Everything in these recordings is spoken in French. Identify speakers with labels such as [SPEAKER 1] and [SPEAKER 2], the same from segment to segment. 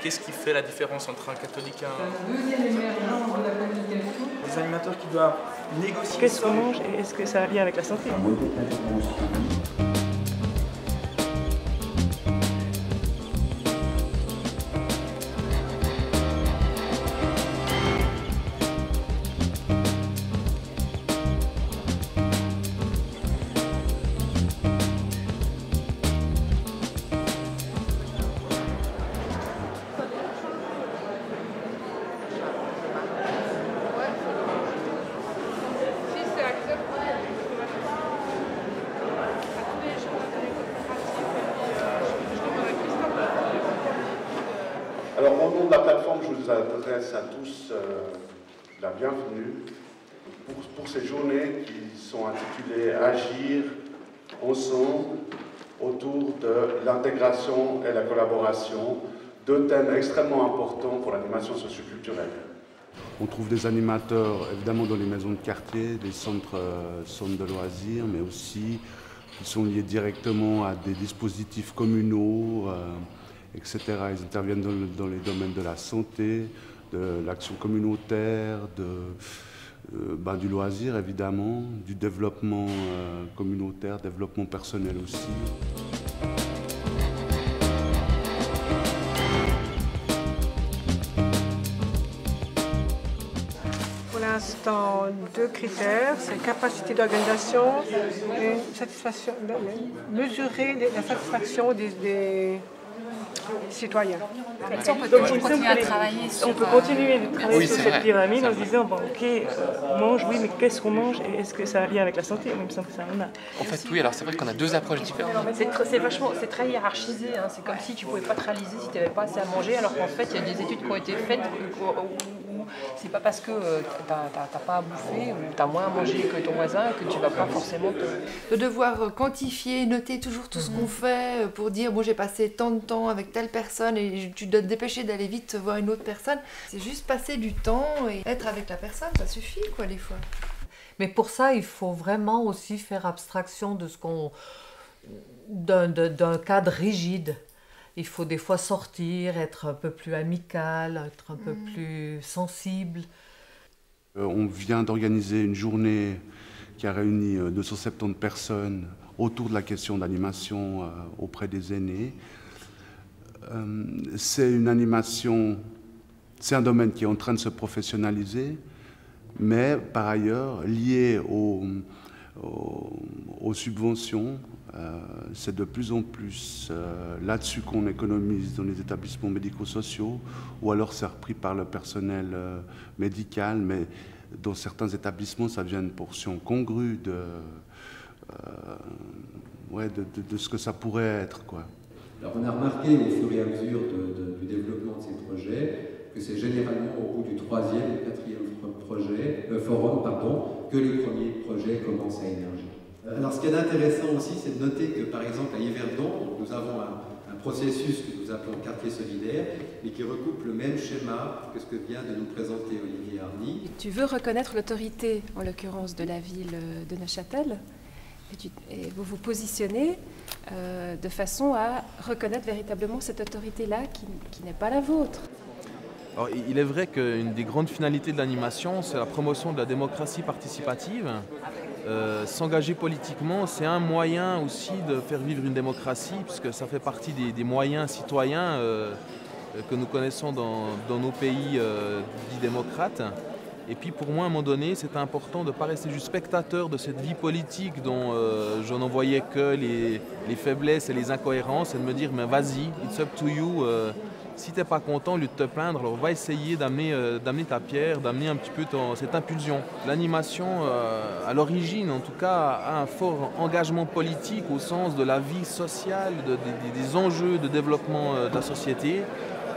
[SPEAKER 1] qu'est-ce qui fait la différence entre un catholique et un...
[SPEAKER 2] Deuxième émergence de la communication.
[SPEAKER 1] Les animateurs qui doivent négocier...
[SPEAKER 3] Qu'est-ce qu'on mange et est-ce que ça a un lien avec la santé?
[SPEAKER 4] Alors, au nom de la plateforme, je vous adresse à tous la bienvenue pour ces journées qui sont intitulées « Agir ensemble autour de l'intégration et la collaboration », deux thèmes extrêmement importants pour l'animation socioculturelle. On trouve des animateurs, évidemment, dans les maisons de quartier, des centres de loisirs, mais aussi qui sont liés directement à des dispositifs communaux, etc. Ils interviennent dans les domaines de la santé, de l'action communautaire, du loisir évidemment, du développement communautaire, développement personnel aussi.
[SPEAKER 3] Pour l'instant, deux critères, c'est capacité d'organisation et satisfaction, mesurer la satisfaction des citoyens.
[SPEAKER 5] On peut continuer à travailler sur...
[SPEAKER 3] On peut continuer de travailler sur cette pyramide en se disant, bon, ok, on mange, oui, mais qu'est-ce qu'on mange et est-ce que ça a lien avec la santé? Il me semble que ça en a.
[SPEAKER 6] En fait, oui, alors c'est vrai qu'on a deux approches différentes.
[SPEAKER 5] C'est très hiérarchisé, hein. C'est comme si tu ne pouvais pas te réaliser si tu n'avais pas assez à manger, alors qu'en fait, il y a des études qui ont été faites où c'est pas parce que tu n'as pas à bouffer ou tu as moins à manger que ton voisin que tu ne vas pas forcément te...
[SPEAKER 7] De devoir quantifier, noter toujours tout ce qu'on fait pour dire, bon, j'ai passé tant de temps avec telle personne et tu dois te dépêcher d'aller vite voir une autre personne. C'est juste passer du temps et être avec la personne, ça suffit, quoi, des fois.
[SPEAKER 8] Mais pour ça, il faut vraiment aussi faire abstraction de d'un cadre rigide. Il faut des fois sortir, être un peu plus amical, être un peu plus sensible.
[SPEAKER 4] On vient d'organiser une journée qui a réuni 270 personnes autour de la question d'animation auprès des aînés. C'est une animation, c'est un domaine qui est en train de se professionnaliser, mais par ailleurs lié aux subventions. C'est de plus en plus là-dessus qu'on économise dans les établissements médico-sociaux, ou alors c'est repris par le personnel médical, mais dans certains établissements, ça devient une portion congrue de ce que ça pourrait être, quoi.
[SPEAKER 9] Alors on a remarqué au fur et à mesure du développement de ces projets que c'est généralement au bout du troisième ou quatrième forum, que les premiers projets commencent à émerger. Alors ce qui est intéressant aussi, c'est de noter que par exemple à Yverdon, nous avons un processus que nous appelons quartier solidaire, mais qui recoupe le même schéma que ce que vient de nous présenter Olivier Harny.
[SPEAKER 7] Tu veux reconnaître l'autorité, en l'occurrence de la ville de Neuchâtel, et vous vous positionnez de façon à reconnaître véritablement cette autorité-là qui n'est pas la vôtre.
[SPEAKER 1] Alors, il est vrai qu'une des grandes finalités de l'animation, c'est la promotion de la démocratie participative. S'engager politiquement, c'est un moyen aussi de faire vivre une démocratie, puisque ça fait partie des moyens citoyens que nous connaissons dans nos pays dits démocrates. Et puis pour moi, à un moment donné, c'est important de ne pas rester juste spectateur de cette vie politique dont je n'en voyais que les faiblesses et les incohérences, et de me dire, mais vas-y, it's up to you. Si tu n'es pas content, au lieu de te plaindre, alors va essayer d'amener ta pierre, d'amener un petit peu cette impulsion. L'animation, à l'origine en tout cas, a un fort engagement politique au sens de la vie sociale, des enjeux de développement de la société.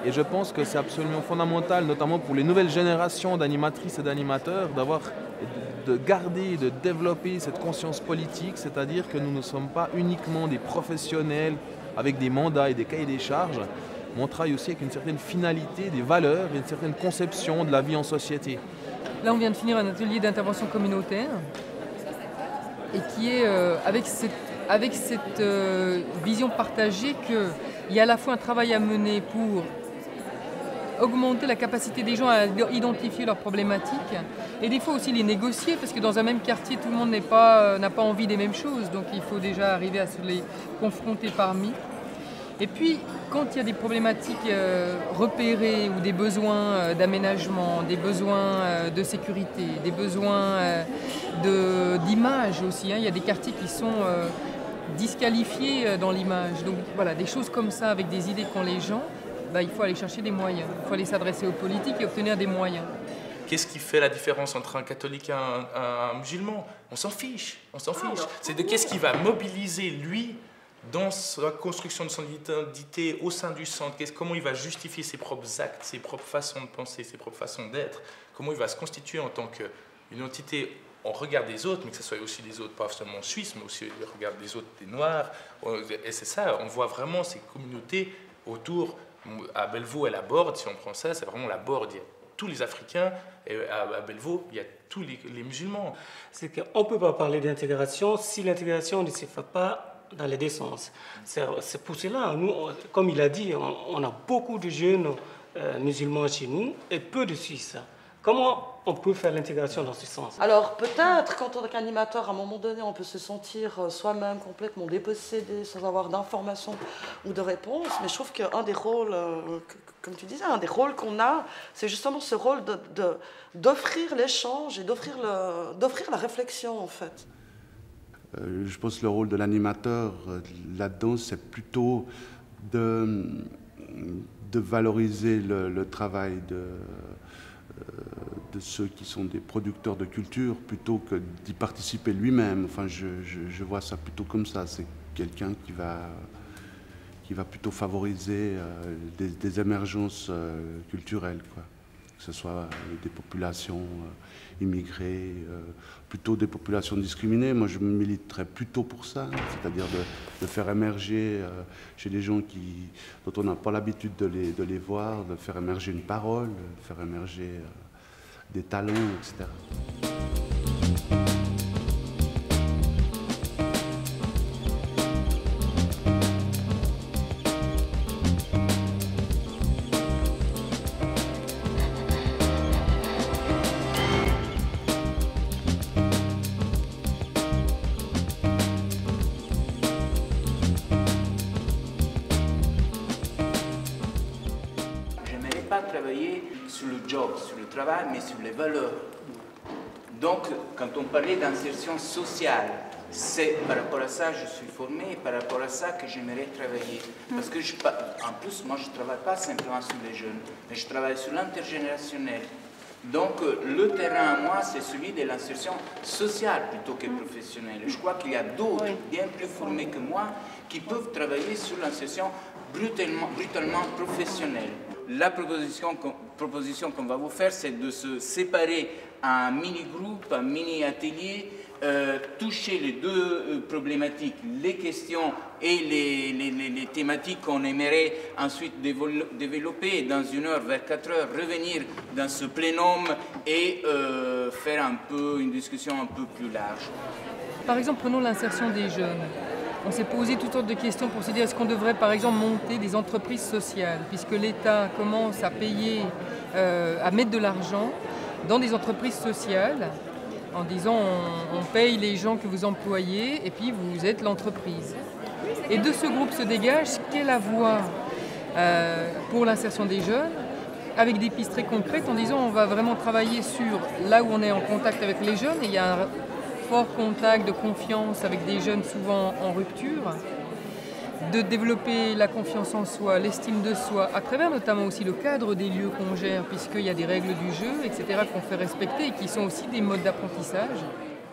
[SPEAKER 1] Et je pense que c'est absolument fondamental, notamment pour les nouvelles générations d'animatrices et d'animateurs, de garder, de développer cette conscience politique, c'est-à-dire que nous ne sommes pas uniquement des professionnels avec des mandats et des cahiers des charges, mais on travaille aussi avec une certaine finalité, des valeurs et une certaine conception de la vie en société.
[SPEAKER 2] Là, on vient de finir un atelier d'intervention communautaire et qui est avec cette vision partagée qu'il y a à la fois un travail à mener pour augmenter la capacité des gens à identifier leurs problématiques et des fois aussi les négocier parce que dans un même quartier tout le monde n'a pas envie des mêmes choses, donc il faut déjà arriver à se les confronter parmi. Et puis quand il y a des problématiques repérées ou des besoins d'aménagement, des besoins de sécurité, des besoins d'image aussi, hein, il y a des quartiers qui sont disqualifiés dans l'image, donc voilà, des choses comme ça avec des idées qu'ont les gens. Il faut aller chercher des moyens, il faut aller s'adresser aux politiques et obtenir des moyens.
[SPEAKER 10] Qu'est-ce qui fait la différence entre un catholique et un musulman? On s'en fiche, on s'en fiche. C'est de qu'est-ce qui va mobiliser lui dans la construction de son identité au sein du centre, comment il va justifier ses propres actes, ses propres façons de penser, ses propres façons d'être, comment il va se constituer en tant qu'une entité en regard des autres, mais que ce soit aussi des autres, pas seulement suisses, mais aussi le regard des autres, des Noirs. Et c'est ça, on voit vraiment ces communautés autour. À Bellevaux et la Borde, si on prend ça, c'est vraiment la Borde. Il y a tous les Africains, et à Bellevaux, il y a tous les musulmans.
[SPEAKER 11] C'est qu'on ne peut pas parler d'intégration si l'intégration ne se fait pas dans les deux sens. C'est pour cela, nous, comme il a dit, on a beaucoup de jeunes musulmans chez nous et peu de Suisses. Comment on peut faire l'intégration dans ce sens?
[SPEAKER 12] Alors peut-être qu'en tant qu'animateur, à un moment donné, on peut se sentir soi-même complètement dépossédé sans avoir d'informations ou de réponses. Mais je trouve qu'un des rôles, comme tu disais, un des rôles qu'on a, c'est justement ce rôle d'offrir l'échange et d'offrir la réflexion en fait.
[SPEAKER 4] Je pense que le rôle de l'animateur là-dedans, c'est plutôt de valoriser le travail de ceux qui sont des producteurs de culture plutôt que d'y participer lui-même. Enfin, je vois ça plutôt comme ça. C'est quelqu'un qui va plutôt favoriser des émergences culturelles, quoi. Que ce soit des populations immigrées, plutôt des populations discriminées. Moi, je militerais plutôt pour ça, c'est-à-dire de faire émerger chez les gens dont on n'a pas l'habitude de les voir, de faire émerger une parole, de faire émerger des talents, etc.
[SPEAKER 13] Sur le job, sur le travail, mais sur les valeurs. Donc, quand on parlait d'insertion sociale, c'est par rapport à ça que je suis formé et par rapport à ça que j'aimerais travailler. Parce que, en plus, moi, je ne travaille pas simplement sur les jeunes, mais je travaille sur l'intergénérationnel. Donc, le terrain à moi, c'est celui de l'insertion sociale plutôt que professionnelle. Je crois qu'il y a d'autres, bien plus formés que moi, qui peuvent travailler sur l'insertion brutalement professionnelle. La proposition qu'on va vous faire, c'est de se séparer en mini-groupe, en mini-atelier, toucher les deux problématiques, les questions et les thématiques qu'on aimerait ensuite développer, et dans 1 heure, vers 4 heures, revenir dans ce plénum et faire un peu une discussion un peu plus large.
[SPEAKER 2] Par exemple, prenons l'insertion des jeunes. On s'est posé toutes sortes de questions pour se dire est-ce qu'on devrait par exemple monter des entreprises sociales, puisque l'État commence à payer, à mettre de l'argent dans des entreprises sociales en disant on paye les gens que vous employez et puis vous êtes l'entreprise. Et de ce groupe se dégage quelle est la voie pour l'insertion des jeunes, avec des pistes très concrètes en disant on va vraiment travailler sur là où on est en contact avec les jeunes, et il y a un fort contact de confiance avec des jeunes souvent en rupture, de développer la confiance en soi, l'estime de soi, à travers notamment aussi le cadre des lieux qu'on gère, puisqu'il y a des règles du jeu, etc., qu'on fait respecter et qui sont aussi des modes d'apprentissage.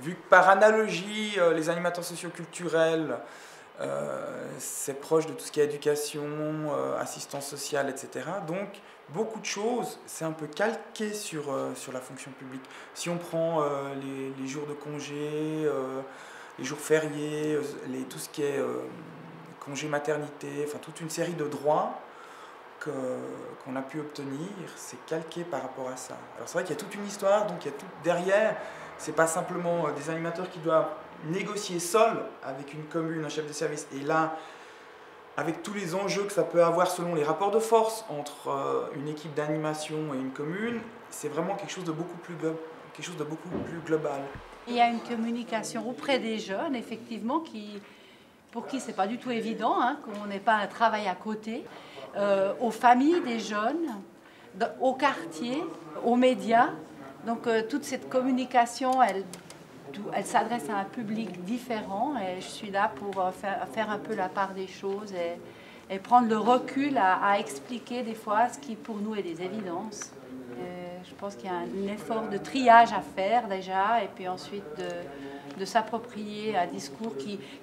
[SPEAKER 14] Vu que par analogie, les animateurs socioculturels, c'est proche de tout ce qui est éducation, assistance sociale, etc. Donc, beaucoup de choses, c'est un peu calqué sur la fonction publique. Si on prend les jours de congé, les jours fériés, tout ce qui est congé maternité, enfin toute une série de droits qu'on a pu obtenir, c'est calqué par rapport à ça. Alors c'est vrai qu'il y a toute une histoire, donc il y a tout derrière. C'est pas simplement des animateurs qui doivent négocier seuls avec une commune, un chef de service, et là, avec tous les enjeux que ça peut avoir selon les rapports de force entre une équipe d'animation et une commune, c'est vraiment quelque chose de beaucoup plus global.
[SPEAKER 15] Il y a une communication auprès des jeunes, effectivement, pour qui ce n'est pas du tout évident, hein, qu'on n'ait pas un travail à côté, aux familles des jeunes, au quartier, aux médias. Donc toute cette communication, elle s'adresse à un public différent et je suis là pour faire un peu la part des choses et prendre le recul à expliquer des fois ce qui pour nous est des évidences. Je pense qu'il y a un effort de triage à faire déjà et puis ensuite de s'approprier un discours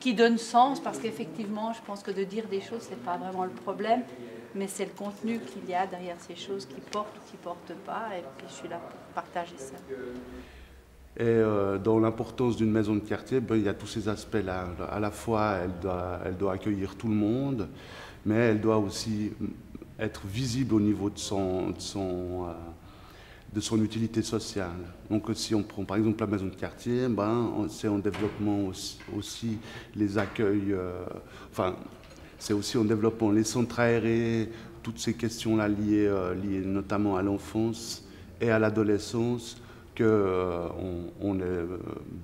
[SPEAKER 15] qui donne sens parce qu'effectivement je pense que de dire des choses c'est pas vraiment le problème mais c'est le contenu qu'il y a derrière ces choses qui portent ou qui portent pas et puis je suis là pour partager ça.
[SPEAKER 4] Et dans l'importance d'une maison de quartier, il y a tous ces aspects-là. À la fois, elle doit accueillir tout le monde, mais elle doit aussi être visible au niveau de son utilité sociale. Donc si on prend par exemple la maison de quartier, c'est en développement aussi les accueils, c'est aussi en développant les centres aérés, toutes ces questions-là liées notamment à l'enfance et à l'adolescence, qu'on est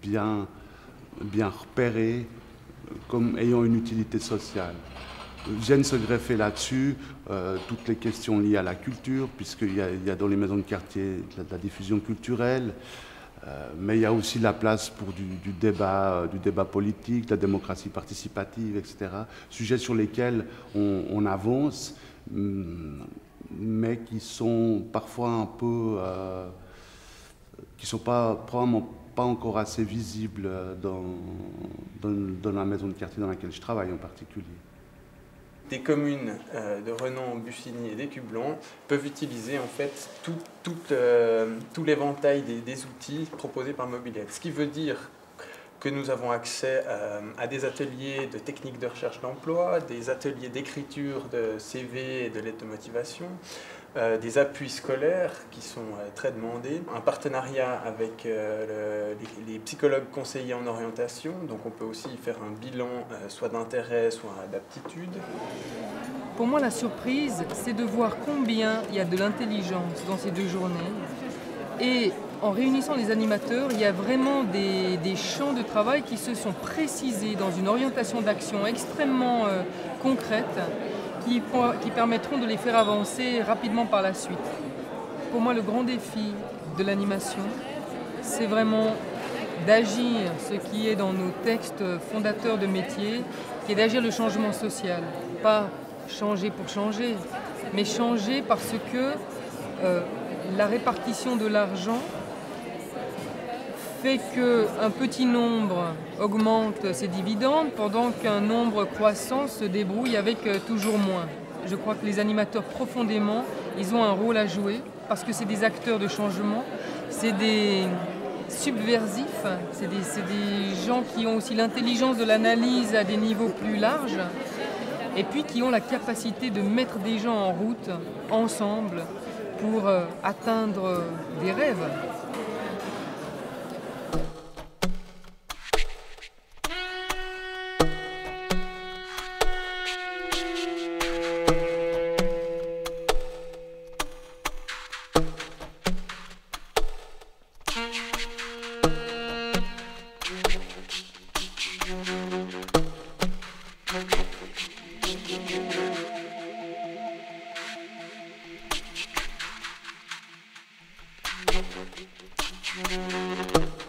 [SPEAKER 4] bien repéré comme ayant une utilité sociale. Viennent se greffer là-dessus toutes les questions liées à la culture, puisqu'il y a dans les maisons de quartier de la diffusion culturelle, mais il y a aussi la place pour du débat politique, de la démocratie participative, etc. Sujets sur lesquels on avance, mais qui sont parfois un peu... qui ne sont probablement pas encore assez visibles dans la maison de quartier dans laquelle je travaille en particulier.
[SPEAKER 16] Des communes de Renan, Bussigny et d'Écublens peuvent utiliser en fait tout l'éventail des outils proposés par Mobilette. Ce qui veut dire que nous avons accès à des ateliers de techniques de recherche d'emploi, des ateliers d'écriture de CV et de lettres de motivation, des appuis scolaires qui sont très demandés, un partenariat avec les psychologues conseillers en orientation, donc on peut aussi faire un bilan soit d'intérêt, soit d'aptitude.
[SPEAKER 2] Pour moi, la surprise, c'est de voir combien il y a de l'intelligence dans ces 2 journées. Et en réunissant les animateurs, il y a vraiment des champs de travail qui se sont précisés dans une orientation d'action extrêmement concrète, qui permettront de les faire avancer rapidement par la suite. Pour moi, le grand défi de l'animation, c'est vraiment d'agir ce qui est dans nos textes fondateurs de métier, qui est d'agir le changement social. Pas changer pour changer, mais changer parce que la répartition de l'argent fait qu'un petit nombre augmente ses dividendes pendant qu'un nombre croissant se débrouille avec toujours moins. Je crois que les animateurs, profondément, ils ont un rôle à jouer parce que c'est des acteurs de changement, c'est des subversifs, c'est des gens qui ont aussi l'intelligence de l'analyse à des niveaux plus larges et puis qui ont la capacité de mettre des gens en route ensemble pour atteindre des rêves.
[SPEAKER 17] Thank you.